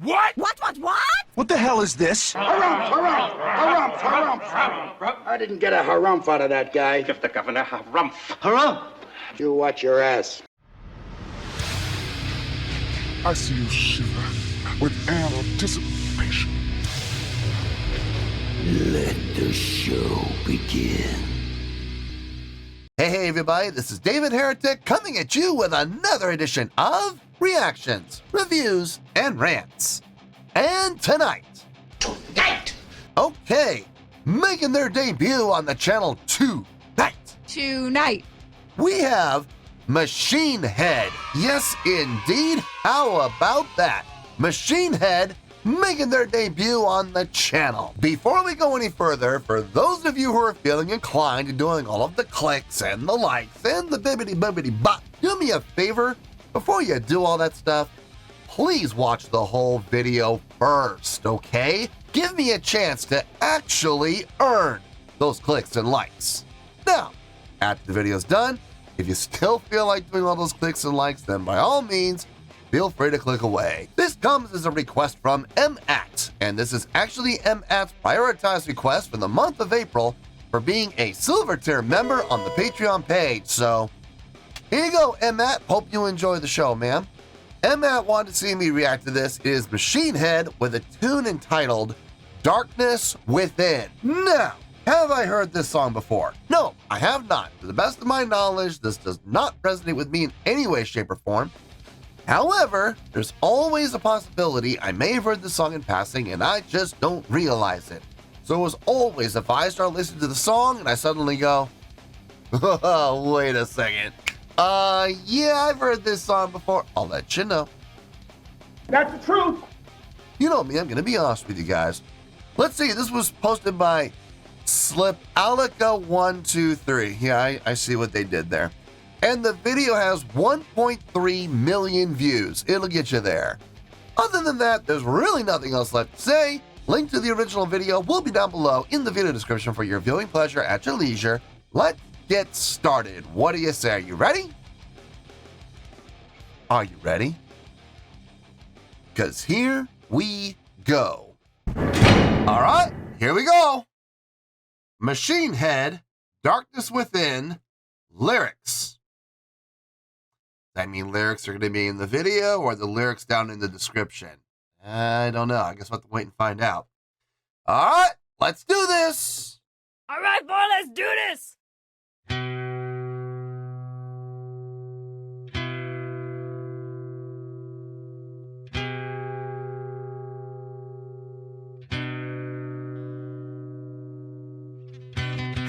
What? What? What the hell is this? Harumph. I didn't get a harumph out of that guy. Give the governor harumph. Harumph! You watch your ass. I see you shiver with anticipation. Let the show begin. Hey everybody, this is David Heretic coming at you with another edition of Reactions, Reviews, and Rants. And tonight, okay, making their debut on the channel tonight, we have Machine Head. Yes, indeed. How about that? Machine Head making their debut on the channel. Before we go any further, for those of you who are feeling inclined to doing all of the clicks and the likes and the bibbity-bobbity-bop, do me a favor. Before you do all that stuff, please watch the whole video first, okay? Give me a chance to actually earn those clicks and likes. Now, after the video's done, if you still feel like doing all those clicks and likes, then by all means, feel free to click away. This comes as a request from MAT, and this is actually MAT's prioritized request for the month of April for being a silver tier member on the Patreon page. So, here you go, MAT. Hope you enjoy the show, ma'am. MAT wanted to see me react to this. It is Machine Head with a tune entitled Darkness Within. Now, have I heard this song before? No, I have not. To the best of my knowledge, this does not resonate with me in any way, shape, or form. However, there's always a possibility I may have heard this song in passing and I just don't realize it. So as always, if I start listening to the song and I suddenly go, oh, wait a second. Yeah, I've heard this song before, I'll let you know. That's the truth. You know me, I'm going to be honest with you guys. Let's see, this was posted by Slipalica123. Yeah, I see what they did there. And the video has 1.3 million views. It'll get you there. Other than that, there's really nothing else left to say. Link to the original video will be down below in the video description for your viewing pleasure at your leisure. Let's get started. What do you say? Are you ready? Are you ready? Because here we go. All right, here we go. Machine Head, Darkness Within, lyrics. Does that mean lyrics are going to be in the video or the lyrics down in the description? I don't know. I guess we'll have to wait and find out. All right, let's do this. All right, boy, let's do this.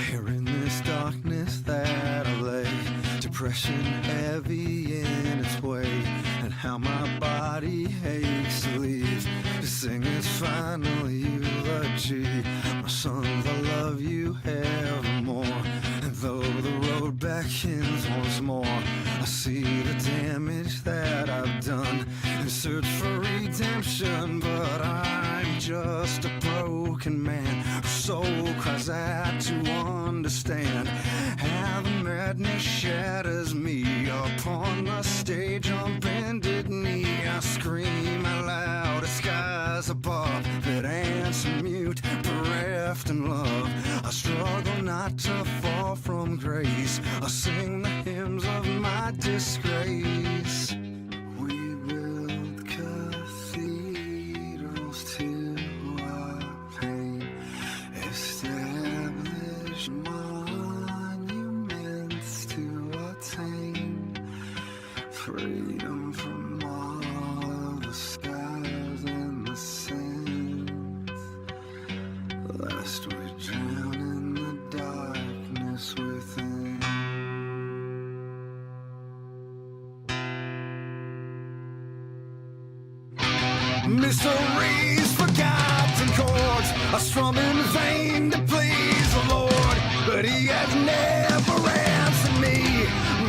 Here in this darkness that I lay, depression heavy in its way, and how my body aches to leave, to sing its final eulogy. My sons, I love you evermore, and though the road beckons once more, I see the damage that I've done, and search for redemption, but I'm just a broken man, whose soul cries out to understand, how the madness shatters me upon the stage on bended knee. I scream out loud at skies above that answer mute, bereft in love. I struggle not to fall from grace. I sing the hymns of my disgrace. We build cathedrals to our pain, establish monuments to attain freedom from all the skies and the sins, lest we drown in the darkness within. Mysteries, forgotten chords, I strum in vain to please the Lord, but He has never answered me.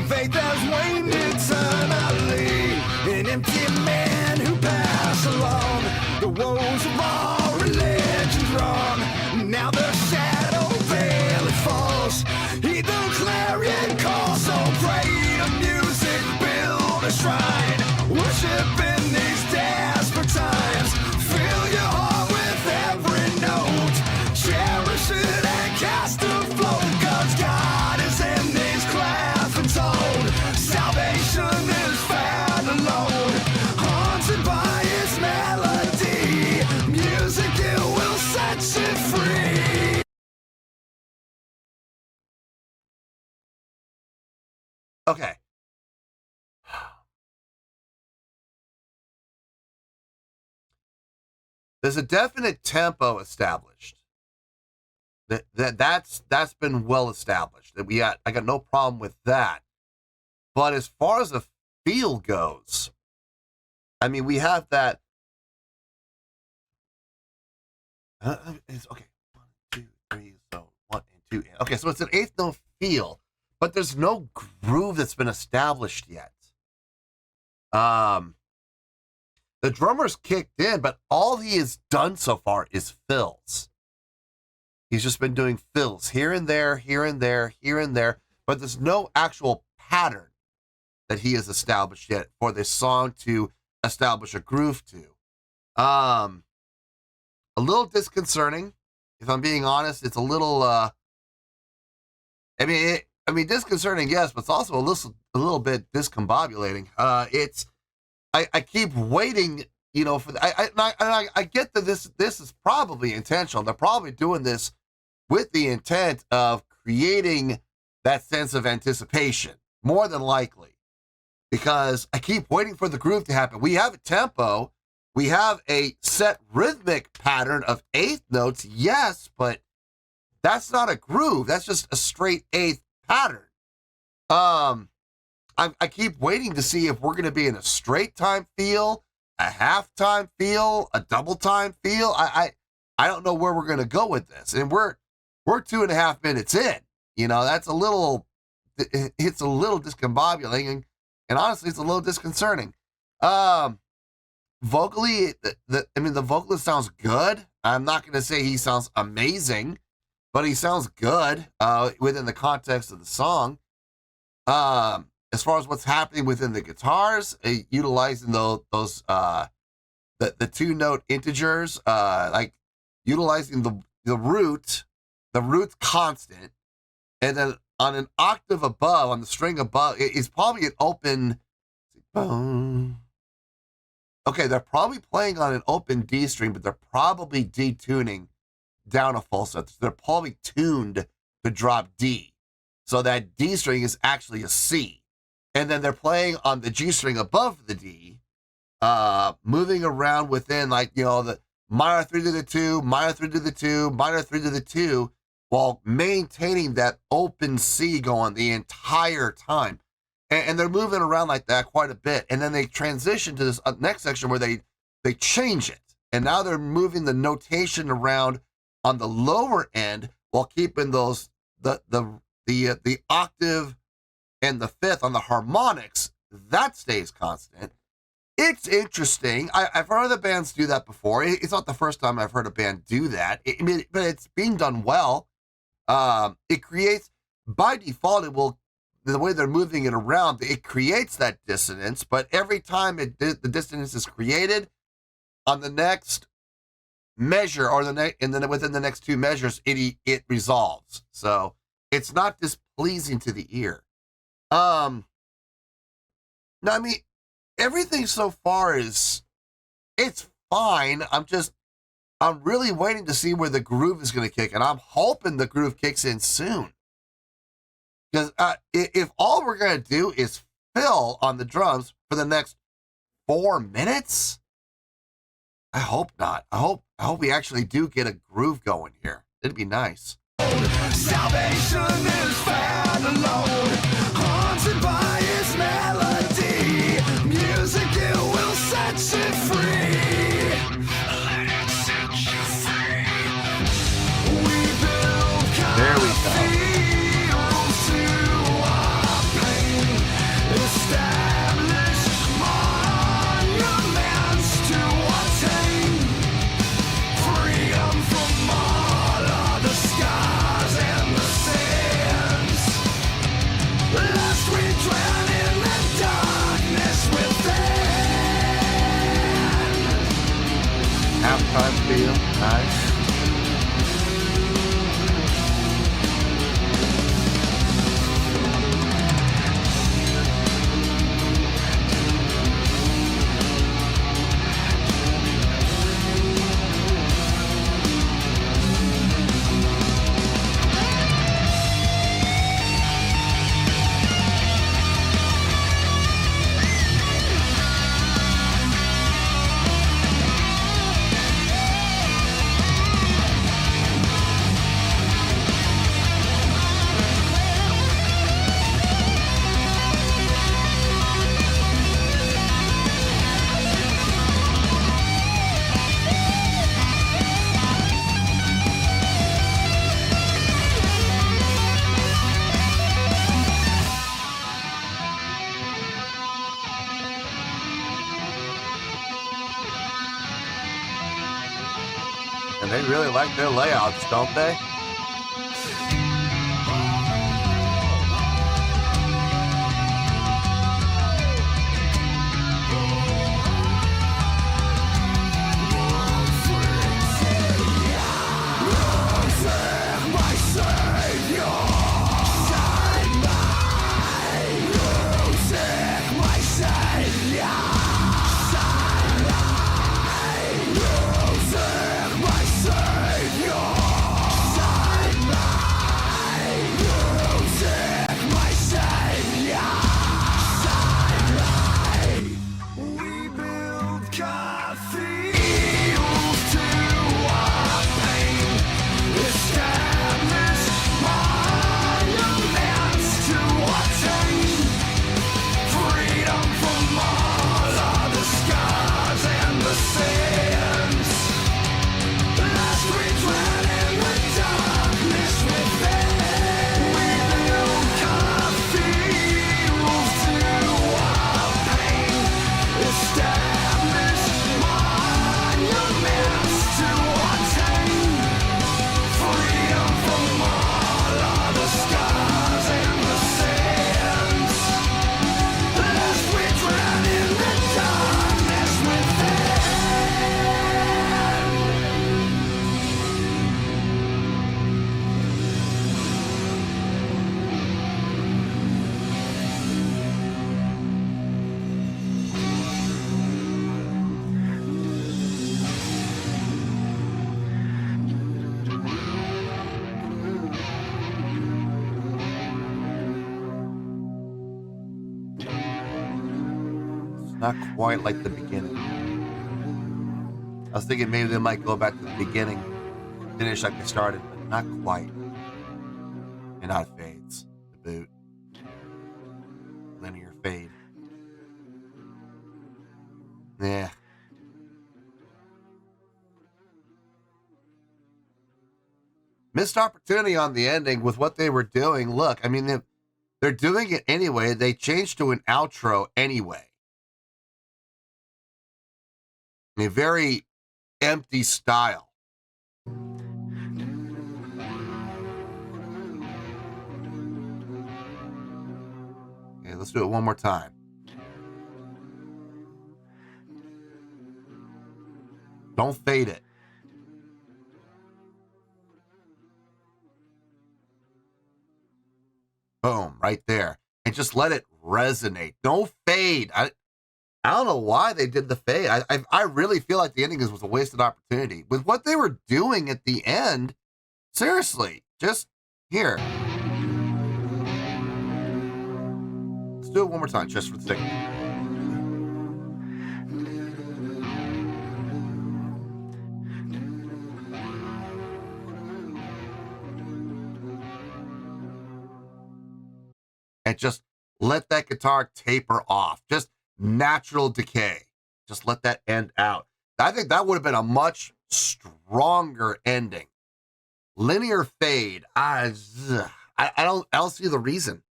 Faith has waned eternally, an empty man who passed along the woes of all religions wrong. Now the shadow veil it falls, heed the clarion call, so pray to music, build a shrine, worship in these desperate times. Okay. There's a definite tempo established. That's been well established. I got no problem with that. But as far as the feel goes, I mean, we have that. It's okay. 1, 2, 3. So 1 and 2. Okay, so it's an eighth note feel, but there's no groove that's been established yet. The drummer's kicked in, but all he has done so far is fills. He's just been doing fills here and there, here and there, here and there, but there's no actual pattern that he has established yet for this song to establish a groove to. A little disconcerting, if I'm being honest. It's a little, disconcerting, yes, but it's also a little bit discombobulating. I keep waiting, for I get that this is probably intentional. They're probably doing this with the intent of creating that sense of anticipation, more than likely, because I keep waiting for the groove to happen. We have a tempo, we have a set rhythmic pattern of eighth notes, yes, but that's not a groove. That's just a straight eighth pattern. I keep waiting to see if we're going to be in a straight time feel, a half time feel, a double time feel. I don't know where we're going to go with this. And we're 2.5 minutes in. That's it's a little discombobulating, and honestly, it's a little disconcerting. Vocally, the vocalist sounds good. I'm not going to say he sounds amazing, but he sounds good within the context of the song. As far as what's happening within the guitars, utilizing those the 2-note integers, like utilizing the root constant, and then on an octave above, on the string above, is probably an open. Okay, they're probably playing on an open D string, but they're probably detuning down a falsetto. They're probably tuned to drop D, so that D string is actually a C. And then they're playing on the G string above the D, moving around within, the minor 3 to the 2, minor 3 to the 2, minor 3 to the 2, while maintaining that open C going the entire time. And they're moving around like that quite a bit. And then they transition to this next section where they change it. And now they're moving the notation around on the lower end while keeping those the octave and the fifth on the harmonics, that stays constant. It's interesting. I've heard other bands do that before. It's not the first time I've heard a band do that. But it's being done well. It creates, by default, the way they're moving it around, it creates that dissonance. But every time the dissonance is created, on the next measure or and then within the next 2 measures, it resolves. So it's not displeasing to the ear. Everything so far it's fine. I'm really waiting to see where the groove is going to kick, and I'm hoping the groove kicks in soon. Because if all we're going to do is fill on the drums for the next 4 minutes, I hope not. I hope we actually do get a groove going here. It'd be nice. Salvation is found alone, haunted by its melody. Music, it will set you free. Let it set you free. We build there we go. to our pain. Establish monuments to attain freedom from all of the scars and the sins. Lest we drown in the darkness within. Halftime feel, nice. And they really like their layouts, don't they? Not quite like the beginning. I was thinking maybe they might go back to the beginning, finish like they started, but not quite. And now it fades. The boot. Linear fade. Yeah. Missed opportunity on the ending with what they were doing. Look, I mean, they're doing it anyway. They changed to an outro anyway. A very empty style. Okay, let's do it one more time. Don't fade it. Boom, right there. And just let it resonate. Don't fade. I don't know why they did the fade. I really feel like the ending was a wasted opportunity. With what they were doing at the end, seriously, just here. Let's do it one more time, just for the sake of it. And just let that guitar taper off. Just natural decay. Just let that end out. I think that would have been a much stronger ending. Linear fade. I don't see the reason.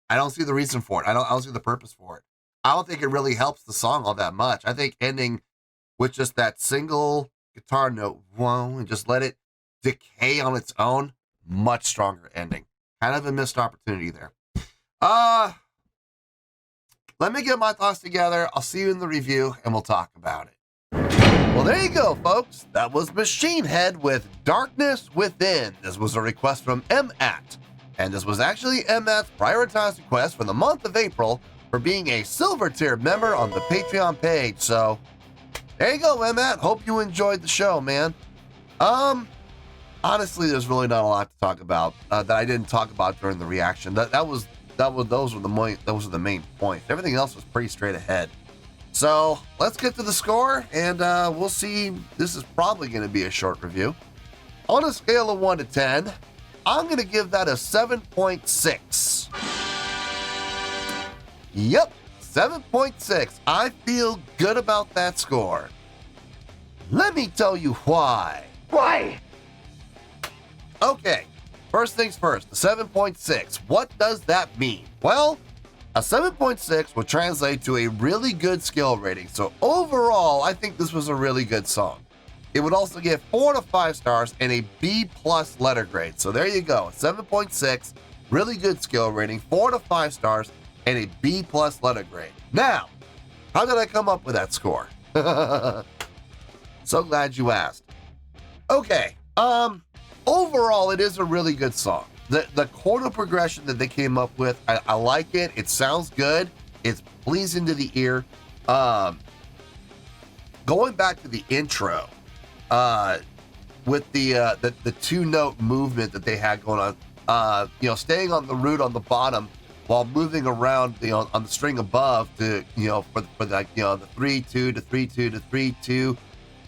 I don't see the reason for it. I don't see the purpose for it. I don't think it really helps the song all that much. I think ending with just that single guitar note, whoa, and just let it decay on its own, much stronger ending. Kind of a missed opportunity there. Let me get my thoughts together. I'll see you in the review, and we'll talk about it. Well, there you go, folks. That was Machine Head with Darkness Within. This was a request from M.At. And this was actually M.At's prioritized request for the month of April for being a silver tier member on the Patreon page. So, there you go, M.At. Hope you enjoyed the show, man. Honestly, there's really not a lot to talk about that I didn't talk about during the reaction. Those were the main points. Everything else was pretty straight ahead. So let's get to the score, and we'll see. This is probably going to be a short review. On a scale of 1 to 10, I'm going to give that a 7.6. Yep, 7.6. I feel good about that score. Let me tell you why. Why? Okay, first things first, the 7.6. What does that mean? Well, a 7.6 will translate to a really good skill rating. So overall, I think this was a really good song. it would also get 4 to 5 stars and a B+ letter grade. So there you go, 7.6, really good skill rating, 4 to 5 stars, and a B+ letter grade. Now, how did I come up with that score? So glad you asked. Okay, overall, it is a really good song. The chord progression that they came up with, I like it. It sounds good. It's pleasing to the ear. Going back to the intro, with the 2-note movement that they had going on, staying on the root on the bottom while moving around, on the string above to, for the 3-2 to 3-2 to 3-2,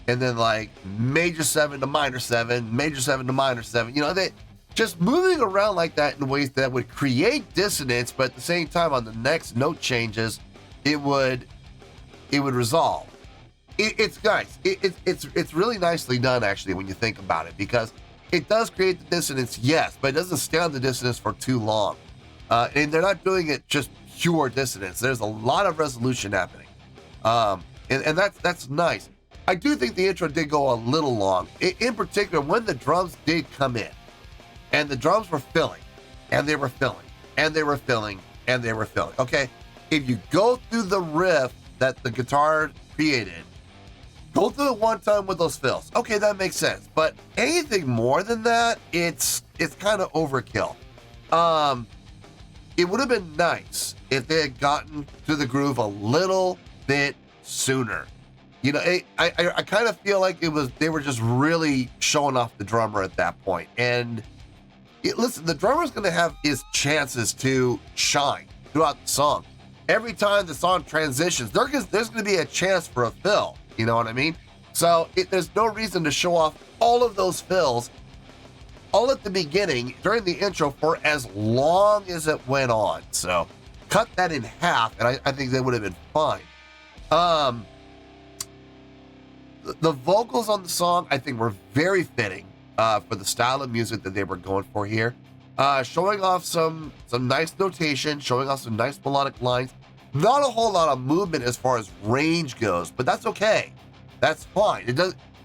and then like major 7 to minor 7, major 7 to minor 7. They just moving around like that in ways that would create dissonance, but at the same time, on the next note changes, it would resolve. It's nice. It's really nicely done, actually, when you think about it, because it does create the dissonance, yes, but it doesn't stay on the dissonance for too long. And they're not doing it just pure dissonance. There's a lot of resolution happening. And that's nice. I do think the intro did go a little long, in particular when the drums did come in. And the drums were filling, and they were filling, and they were filling, and they were filling. Okay, if you go through the riff that the guitar created, go through it one time with those fills. Okay, that makes sense. But anything more than that, it's kind of overkill. It would have been nice if they had gotten to the groove a little bit sooner. I kind of feel like they were just really showing off the drummer at that point. And listen, the drummer's going to have his chances to shine throughout the song. Every time the song transitions, there's going to be a chance for a fill. You know what I mean? So there's no reason to show off all of those fills all at the beginning during the intro for as long as it went on. So cut that in half, and I think they would have been fine. The vocals on the song, I think, were very fitting for the style of music that they were going for here. Showing off some nice notation, showing off some nice melodic lines. Not a whole lot of movement as far as range goes, but that's okay. That's fine.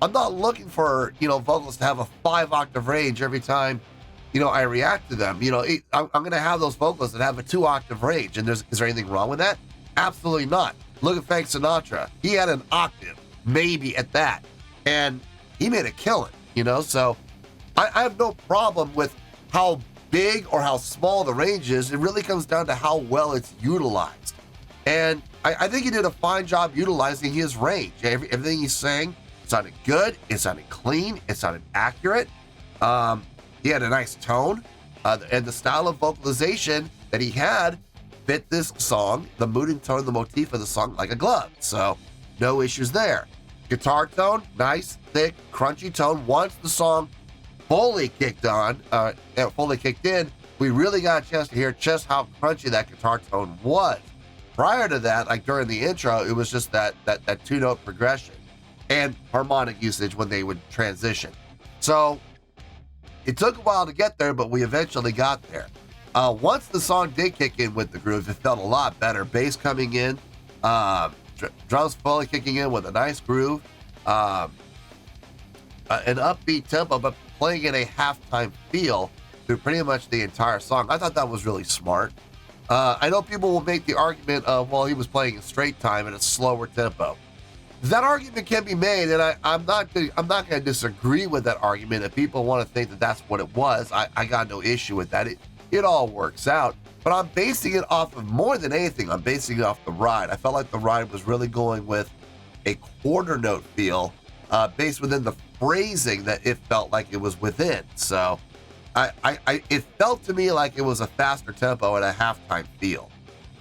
I'm not looking for, vocals to have a 5-octave range every time, I react to them. I'm going to have those vocals that have a 2-octave range. And is there anything wrong with that? Absolutely not. Look at Frank Sinatra. He had an octave, maybe at that. And he made a killing, So I have no problem with how big or how small the range is. It really comes down to how well it's utilized. And I think he did a fine job utilizing his range. Everything he sang sounded good. It sounded clean. It sounded accurate. He had a nice tone. And the style of vocalization that he had fit this song, the mood and tone, the motif of the song, like a glove. So no issues there. Guitar tone, nice, thick, crunchy tone. Once the song fully kicked in, we really got a chance to hear just how crunchy that guitar tone was. Prior to that, like during the intro, it was just that 2-note progression and harmonic usage when they would transition. So it took a while to get there, but we eventually got there. Once the song did kick in with the groove, it felt a lot better. Bass coming in, drums fully kicking in with a nice groove, an upbeat tempo, but playing in a halftime feel through pretty much the entire song. I thought that was really smart. I know people will make the argument of, well, he was playing in straight time at a slower tempo. That argument can be made, and I'm not going to disagree with that argument. If people want to think that that's what it was, I got no issue with that. It all works out. But I'm basing it off of, more than anything, I'm basing it off the ride. I felt like the ride was really going with a quarter note feel based within the phrasing that it felt like it was within. So it felt to me like it was a faster tempo and a halftime feel.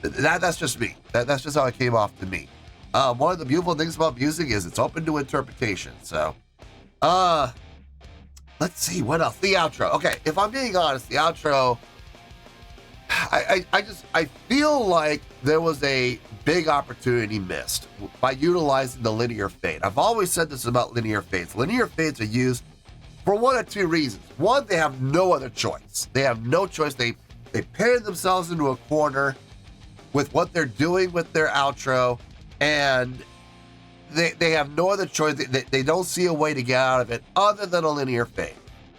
That's just me. That's just how it came off to me. One of the beautiful things about music is it's open to interpretation. So, let's see what else. The outro. Okay, if I'm being honest, the outro, I feel like there was a big opportunity missed by utilizing the linear fade. I've always said this about linear fades. Linear fades are used for one of two reasons. One, they have no other choice. They have no choice. They pair themselves into a corner with what they're doing with their outro, and they have no other choice. They don't see a way to get out of it other than a linear fade.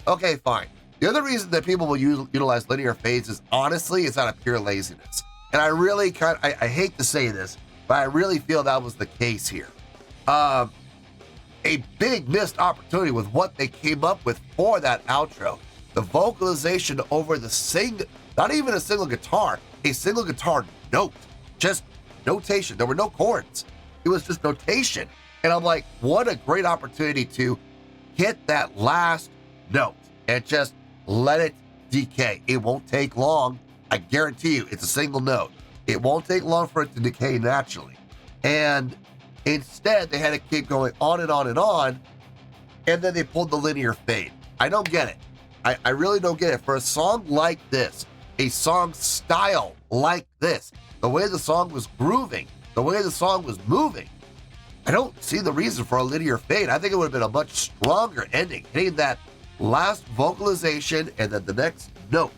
Okay, fine. The other reason that people will utilize linear fades is honestly, it's out of pure laziness. And I really I hate to say this, but I really feel that was the case here. A big missed opportunity with what they came up with for that outro. The vocalization over the not even a single guitar note, just notation. There were no chords. It was just notation. And I'm like, what a great opportunity to hit that last note and just let it decay. It won't take long. I guarantee you, it's a single note. It won't take long for it to decay naturally. And instead, they had to keep going on and on and on. And then they pulled the linear fade. I don't get it. I really don't get it. For a song like this, a song style like this, the way the song was grooving, the way the song was moving, I don't see the reason for a linear fade. I think it would have been a much stronger ending, hitting that last vocalization and then the next note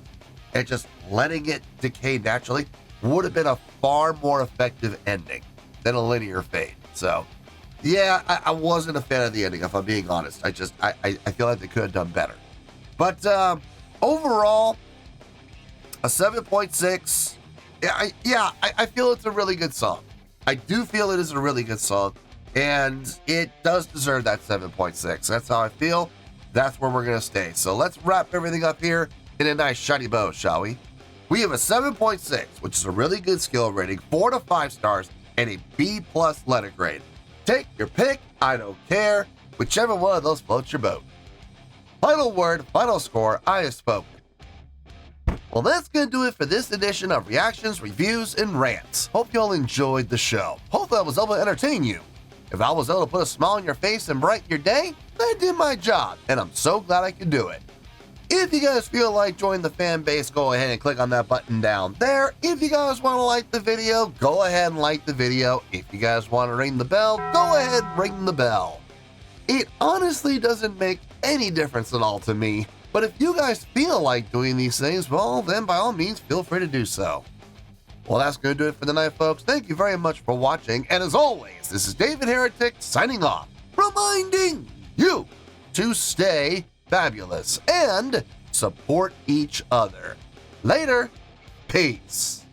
and just letting it decay naturally would have been a far more effective ending than a linear fade. So, yeah, I wasn't a fan of the ending, if I'm being honest. I feel like they could have done better. But overall, a 7.6. I feel it's a really good song. I do feel it is a really good song, and it does deserve that 7.6. That's how I feel. That's where we're going to stay. So let's wrap everything up here in a nice shiny bow, shall we? We have a 7.6, which is a really good skill rating, 4 to 5 stars, and a B+ letter grade. Take your pick. I don't care. Whichever one of those floats your boat. Final word, final score, I have spoken. Well, that's going to do it for this edition of Reactions, Reviews, and Rants. Hope you all enjoyed the show. Hopefully I was able to entertain you. If I was able to put a smile on your face and brighten your day, I did my job, and I'm so glad I could do it. If you guys feel like joining the fan base, go ahead and click on that button down there. If you guys want to like the video, go ahead and like the video. If you guys want to ring the bell, go ahead and ring the bell. It honestly doesn't make any difference at all to me, but if you guys feel like doing these things, well, then by all means, feel free to do so. Well, that's going to do it for the night, folks. Thank you very much for watching, and as always, this is David Heretic signing off, reminding you to stay fabulous and support each other. Later. Peace.